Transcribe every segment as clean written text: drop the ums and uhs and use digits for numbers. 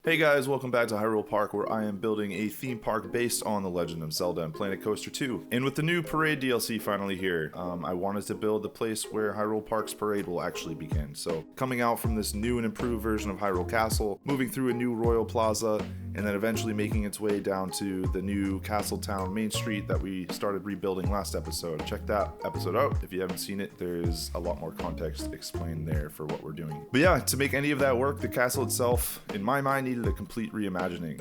Hey guys, welcome back to Hyrule Park, where I am building a theme park based on The Legend of Zelda and Planet Coaster 2. And with the new Parade DLC finally here, I wanted to build the place where Hyrule Park's parade will actually begin. So, coming out from this new and improved version of Hyrule Castle, moving through a new Royal Plaza, and then eventually making its way down to the new Castle Town Main Street that we started rebuilding last episode. Check that episode out. If you haven't seen it, there's a lot more context explained there for what we're doing. But yeah, to make any of that work, the castle itself, in my mind, needed a complete reimagining.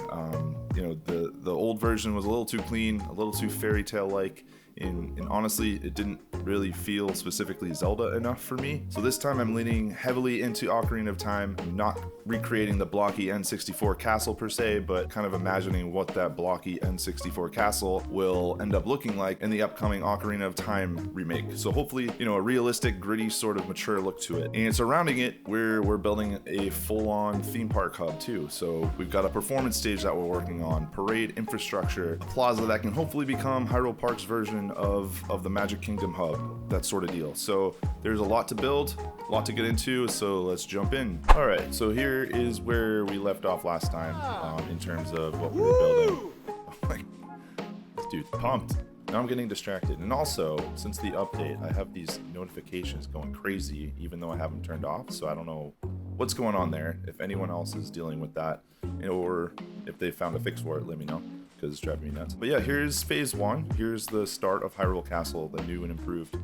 The old version was a little too clean, a little too fairytale-like, and honestly, it didn't really feel specifically Zelda enough for me. So this time I'm leaning heavily into Ocarina of Time, not recreating the blocky N64 castle per se, but kind of imagining what that blocky N64 castle will end up looking like in the upcoming Ocarina of Time remake. So hopefully, a realistic, gritty, sort of mature look to it. And surrounding it, we're building a full-on theme park hub too. So we've got a performance stage that we're working on, parade infrastructure, a plaza that can hopefully become Hyrule Park's version of the Magic Kingdom hub, that sort of deal. So there's a lot to build, a lot to get into, so let's jump in. All right, so here is where we left off last time in terms of what we were building. Oh my, this dude's pumped. Now I'm getting distracted. And also, since the update, I have these notifications going crazy, even though I have them turned off, so I don't know what's going on there. If anyone else is dealing with that, or if they found a fix for it, let me know, because it's driving me nuts. But yeah, here's phase one. Here's the start of Hyrule Castle, the new and improved,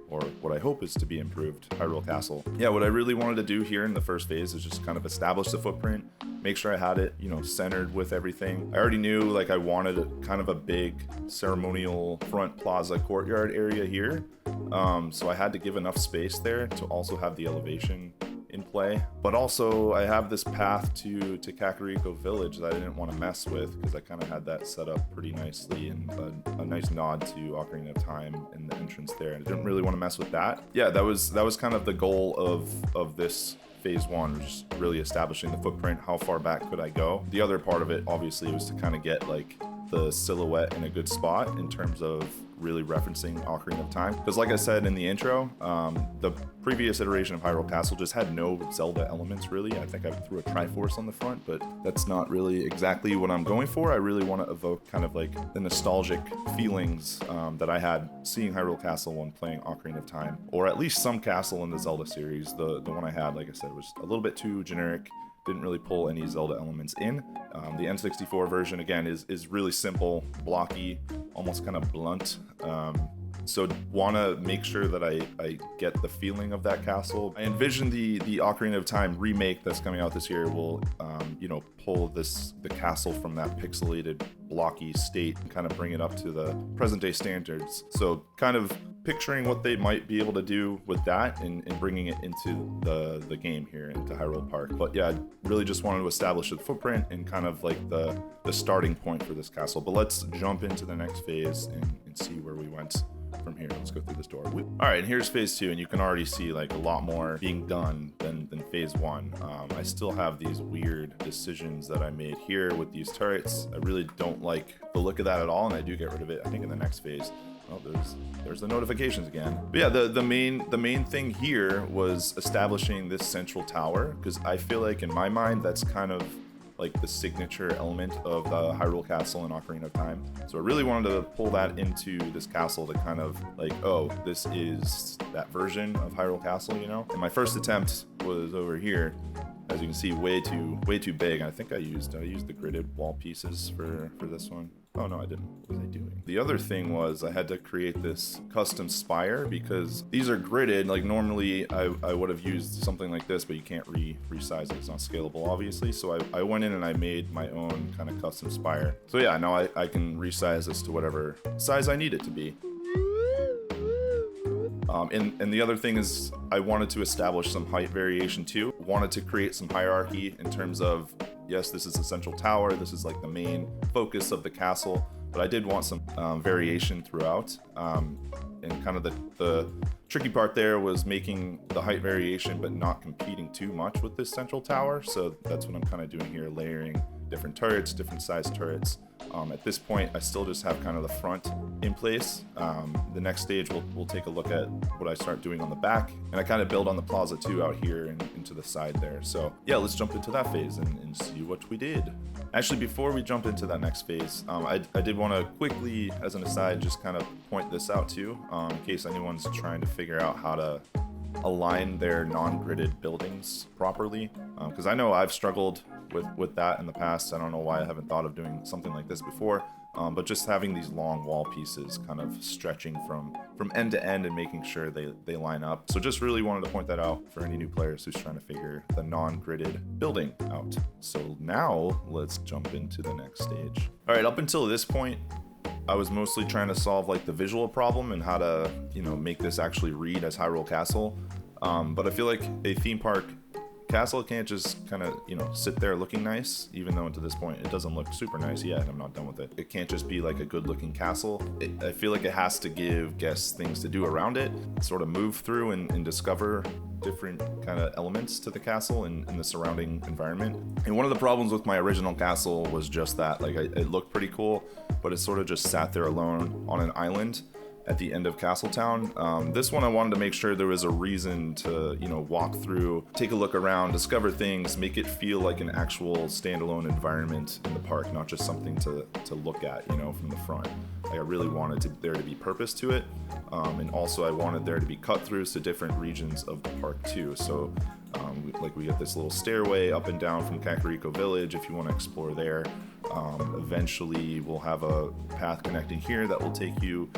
or what I hope is to be improved, Hyrule Castle. Yeah, what I really wanted to do here in the first phase is just kind of establish the footprint, make sure I had it, centered with everything. I already knew, I wanted kind of a big ceremonial front plaza courtyard area here. So I had to give enough space there to also have the elevation in play, but also I have this path to Rito Village that I didn't want to mess with, because I kind of had that set up pretty nicely, and a nice nod to Ocarina of Time in the entrance there. I didn't really want to mess with that. Yeah, that was kind of the goal of this phase one, just really establishing the footprint. How far back could I go? The other part of it obviously was to kind of get the silhouette in a good spot in terms of really referencing Ocarina of Time, because like I said in the intro, the previous iteration of Hyrule Castle just had no Zelda elements really. I think I threw a Triforce on the front, but that's not really exactly what I'm going for. I really want to evoke kind of the nostalgic feelings that I had seeing Hyrule Castle when playing Ocarina of Time, or at least some castle in the Zelda series. The one I had, like I said, was a little bit too generic. Didn't really pull any Zelda elements in. The N64 version, again, is really simple, blocky, almost kind of blunt. So want to make sure that I get the feeling of that castle. I envision the Ocarina of Time remake that's coming out this year will, pull the castle from that pixelated, blocky state and kind of bring it up to the present day standards. So kind of picturing what they might be able to do with that and bringing it into the game here, into Hyrule Park. But yeah, I really just wanted to establish the footprint and kind of the starting point for this castle. But let's jump into the next phase and see where we went from here. Let's go through this door. All right, and here's phase two, and you can already see a lot more being done than phase one. I still have these weird decisions that I made here with these turrets. I really don't like the look of that at all, and I do get rid of it, I think, in the next phase. Oh, there's the notifications again. But yeah, the main thing here was establishing this central tower, because I feel like in my mind that's kind of the signature element of the Hyrule Castle in Ocarina of Time. So I really wanted to pull that into this castle to kind of oh, this is that version of Hyrule Castle, And my first attempt was over here. As you can see, way too big. I think I used the gridded wall pieces for this one. Oh no, I didn't. What was I doing? The other thing was I had to create this custom spire, because these are gridded. Normally I would have used something like this, but you can't resize it. It's not scalable, obviously. So I went in and I made my own kind of custom spire. So yeah, now I can resize this to whatever size I need it to be. And the other thing is I wanted to establish some height variation too. Wanted to create some hierarchy in terms of, yes, this is the central tower, this is the main focus of the castle, but I did want some variation throughout. And kind of the tricky part there was making the height variation but not competing too much with this central tower. So that's what I'm kind of doing here, layering different turrets, different size turrets. At this point, I still just have kind of the front in place. The next stage, we'll take a look at what I start doing on the back, and I kind of build on the plaza too out here and into the side there. So yeah, let's jump into that phase and see what we did. Actually, before we jump into that next phase, I did want to quickly, as an aside, just kind of point this out too, in case anyone's trying to figure out how to align their non-gridded buildings properly, because I know I've struggled with that in the past. I don't know why I haven't thought of doing something like this before, but just having these long wall pieces kind of stretching from end to end and making sure they line up. So just really wanted to point that out for any new players who's trying to figure the non-gridded building out. So now let's jump into the next stage. All right, up until this point, I was mostly trying to solve like the visual problem and how to, make this actually read as Hyrule Castle. But I feel like a theme park castle can't just kind of, sit there looking nice, even though to this point it doesn't look super nice yet. I'm not done with it. It can't just be like a good looking castle. I feel like it has to give guests things to do around it, sort of move through and discover different kind of elements to the castle and the surrounding environment. And one of the problems with my original castle was just that, like it looked pretty cool, but it sort of just sat there alone on an island at the end of Castletown. This one I wanted to make sure there was a reason to, walk through, take a look around, discover things, make it feel like an actual standalone environment in the park, not just something to look at, from the front. Like I really wanted there to be purpose to it, and also I wanted there to be cut-throughs to different regions of the park too. So we get this little stairway up and down from Rito Village if you want to explore there. Eventually we'll have a path connecting here that will take you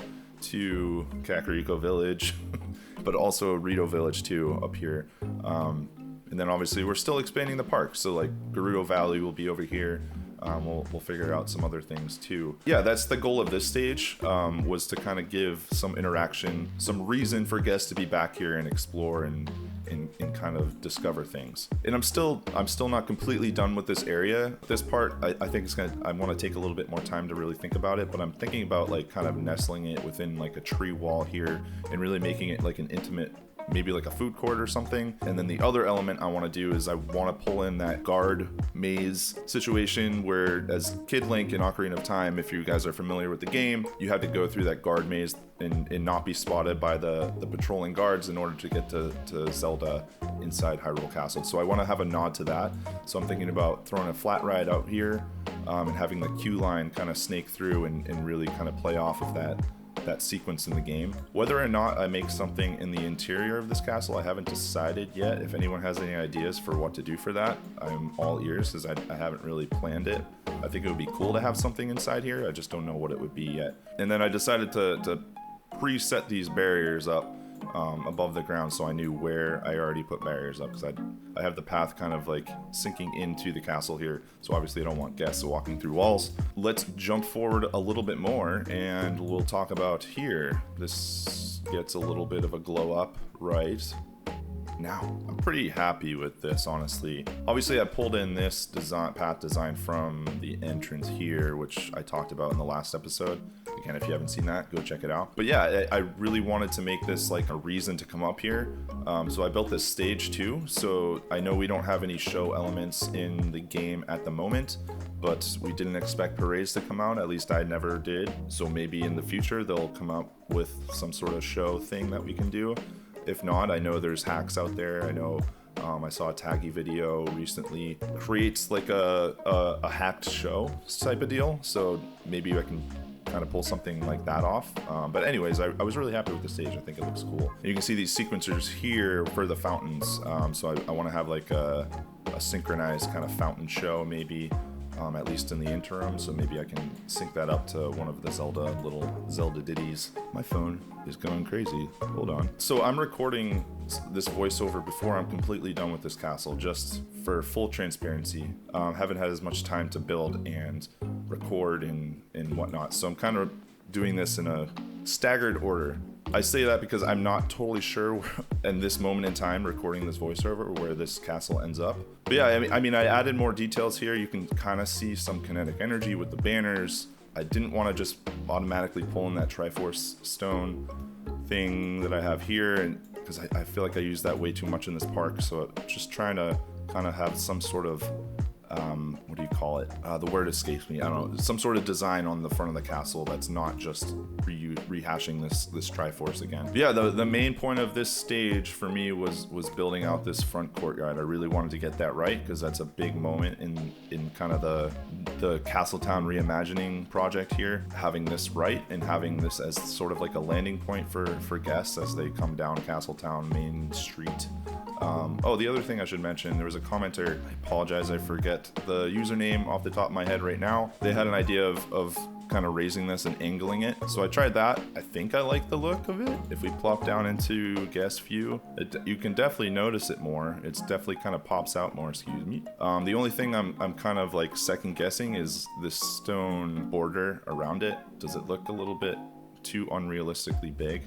to Rito Village, but also Rito Village too up here. And then obviously we're still expanding the park, so like Gerudo Valley will be over here. We'll figure out some other things too. Yeah, that's the goal of this stage, was to kind of give some interaction, some reason for guests to be back here and explore and kind of discover things. And I'm still not completely done with this area. This part, I think I want to take a little bit more time to really think about it, but I'm thinking about like kind of nestling it within like a tree wall here and really making it like an intimate, maybe like a food court or something. And then the other element I want to do is I want to pull in that guard maze situation where, as Kid Link in Ocarina of Time, if you guys are familiar with the game, you had to go through that guard maze and not be spotted by the patrolling guards in order to get to Zelda inside Hyrule Castle. So I want to have a nod to that. So I'm thinking about throwing a flat ride out here, and having the queue line kind of snake through and really kind of play off of that sequence in the game. Whether or not I make something in the interior of this castle, I haven't decided yet. If anyone has any ideas for what to do for that, I'm all ears, because I haven't really planned it. I think it would be cool to have something inside here. I just don't know what it would be yet. And then I decided to preset these barriers up above the ground, so I knew where I already put barriers up, because I have the path kind of like sinking into the castle here, so obviously I don't want guests walking through walls. Let's jump forward a little bit more and we'll talk about here. This gets a little bit of a glow up right now. I'm pretty happy with this, honestly. Obviously I pulled in this path design from the entrance here, which I talked about in the last episode. Again, if you haven't seen that, go check it out. But yeah, I really wanted to make this like a reason to come up here. So I built this stage too. So I know we don't have any show elements in the game at the moment, but we didn't expect parades to come out. At least I never did. So maybe in the future they'll come out with some sort of show thing that we can do. If not, I know there's hacks out there. I know I saw a Taggy video recently creates like a hacked show type of deal. So maybe I can kind of pull something like that off. But anyways, I was really happy with the stage. I think it looks cool. And you can see these sequencers here for the fountains. So I want to have like a synchronized kind of fountain show maybe, at least in the interim. So maybe I can sync that up to one of the little Zelda ditties. My phone is going crazy. Hold on. So I'm recording this voiceover before I'm completely done with this castle, just for full transparency. Haven't had as much time to build and record and whatnot. So I'm kind of doing this in a staggered order. I say that because I'm not totally sure in this moment in time recording this voiceover where this castle ends up. But yeah, I mean, I added more details here. You can kind of see some kinetic energy with the banners. I didn't want to just automatically pull in that Triforce stone thing that I have here, and because I feel like I use that way too much in this park. So just trying to kind of have some sort of what do you call it? The word escapes me. I don't know. Some sort of design on the front of the castle that's not just rehashing this Triforce again. But yeah, the main point of this stage for me was building out this front courtyard. I really wanted to get that right because that's a big moment in kind of the Castletown reimagining project here. Having this right and having this as sort of like a landing point for guests as they come down Castletown Main Street. Oh, the other thing I should mention, there was a commenter, I apologize, I forget the username off the top of my head right now. They had an idea of kind of raising this and angling it. So I tried that. I think I like the look of it. If we plop down into guest view, you can definitely notice it more. It's definitely kind of pops out more, excuse me. The only thing I'm kind of like second guessing is this stone border around it. Does it look a little bit too unrealistically big?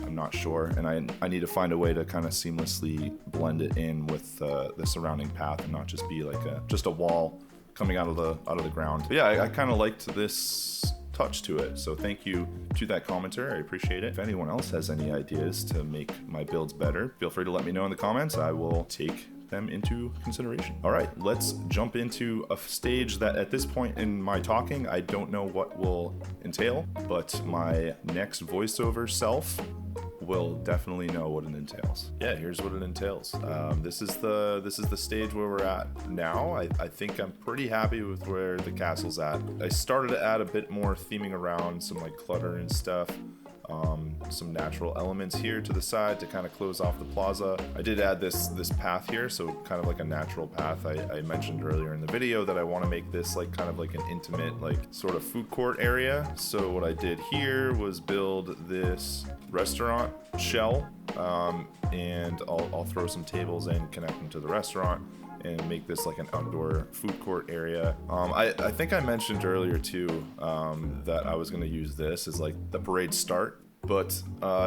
I'm not sure, and I need to find a way to kind of seamlessly blend it in with the surrounding path and not just be like just a wall coming out of the ground. But yeah, I kind of liked this touch to it, so thank you to that commenter. I appreciate it. If anyone else has any ideas to make my builds better, feel free to let me know in the comments. I will take them into consideration. All right, let's jump into a stage that at this point in my talking, I don't know what will entail, but my next voiceover self will definitely know what it entails. Yeah, here's what it entails. This is the stage where we're at now. I think I'm pretty happy with where the castle's at. I started to add a bit more theming around, some like clutter and stuff. Some natural elements here to the side to kind of close off the plaza. I did add this path here, so kind of like a natural path. I mentioned earlier in the video that I want to make this like kind of like an intimate like sort of food court area. So what I did here was build this restaurant shell, and I'll throw some tables in, connect them to the restaurant, and make this like an outdoor food court area. I think I mentioned earlier too that I was going to use this as like the parade start, but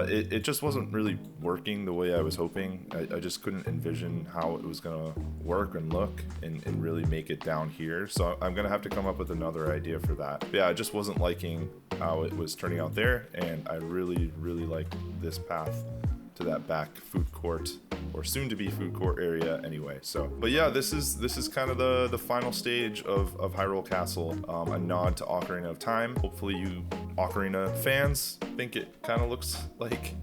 it just wasn't really working the way I was hoping. I just couldn't envision how it was going to work and look and really make it down here. So I'm going to have to come up with another idea for that. But yeah, I just wasn't liking how it was turning out there, and I really liked this path to that back food court, or soon to be food court area anyway. So, but yeah, this is kind of the final stage of Hyrule Castle, a nod to Ocarina of Time. Hopefully you Ocarina fans think it kind of looks like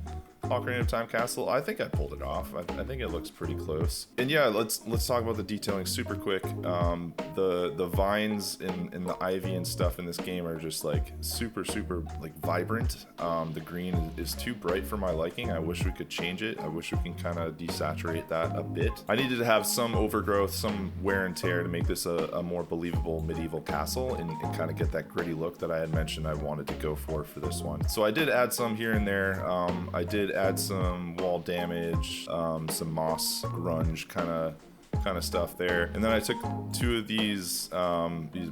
Ocarina of Time Castle. I think I pulled it off. I think it looks pretty close. And yeah, let's talk about the detailing super quick. The vines and the ivy and stuff in this game are just like super like vibrant. The green is too bright for my liking. I wish we could change it. I wish we can kind of desaturate that a bit. I needed to have some overgrowth, some wear and tear to make this a more believable medieval castle and kind of get that gritty look that I had mentioned I wanted to go for this one. So I did add some here and there. I did add some wall damage, some moss grunge kind of stuff there, and then I took two of these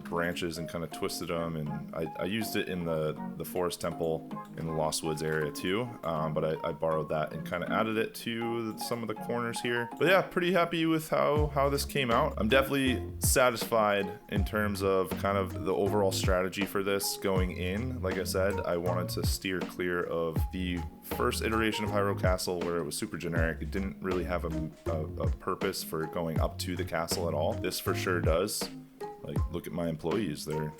branches and kind of twisted them, and I used it in the forest temple in the Lost Woods area too, but I borrowed that and kind of added it to some of the corners here. But yeah, pretty happy with how this came out. I'm definitely satisfied in terms of kind of the overall strategy for this going in. Like I said, I wanted to steer clear of the first iteration of Hyrule Castle where it was super generic. It didn't really have a purpose for going up to the castle at all. This for sure does. Like, look at my employees, they're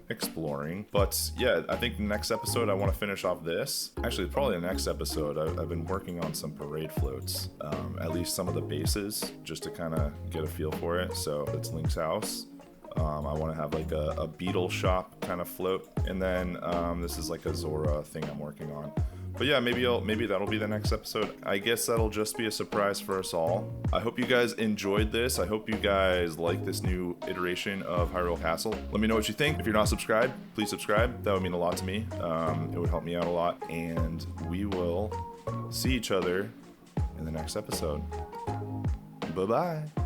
exploring. But yeah, I think the next episode I want to finish off this. Actually, probably the next episode, I've been working on some parade floats, at least some of the bases, just to kind of get a feel for it. So it's Link's house. I want to have like a beetle shop kind of float, and then this is like a Zora thing I'm working on. But yeah, maybe that'll be the next episode. I guess that'll just be a surprise for us all. I hope you guys enjoyed this. I hope you guys like this new iteration of Hyrule Castle. Let me know what you think. If you're not subscribed, please subscribe. That would mean a lot to me. It would help me out a lot. And we will see each other in the next episode. Bye-bye.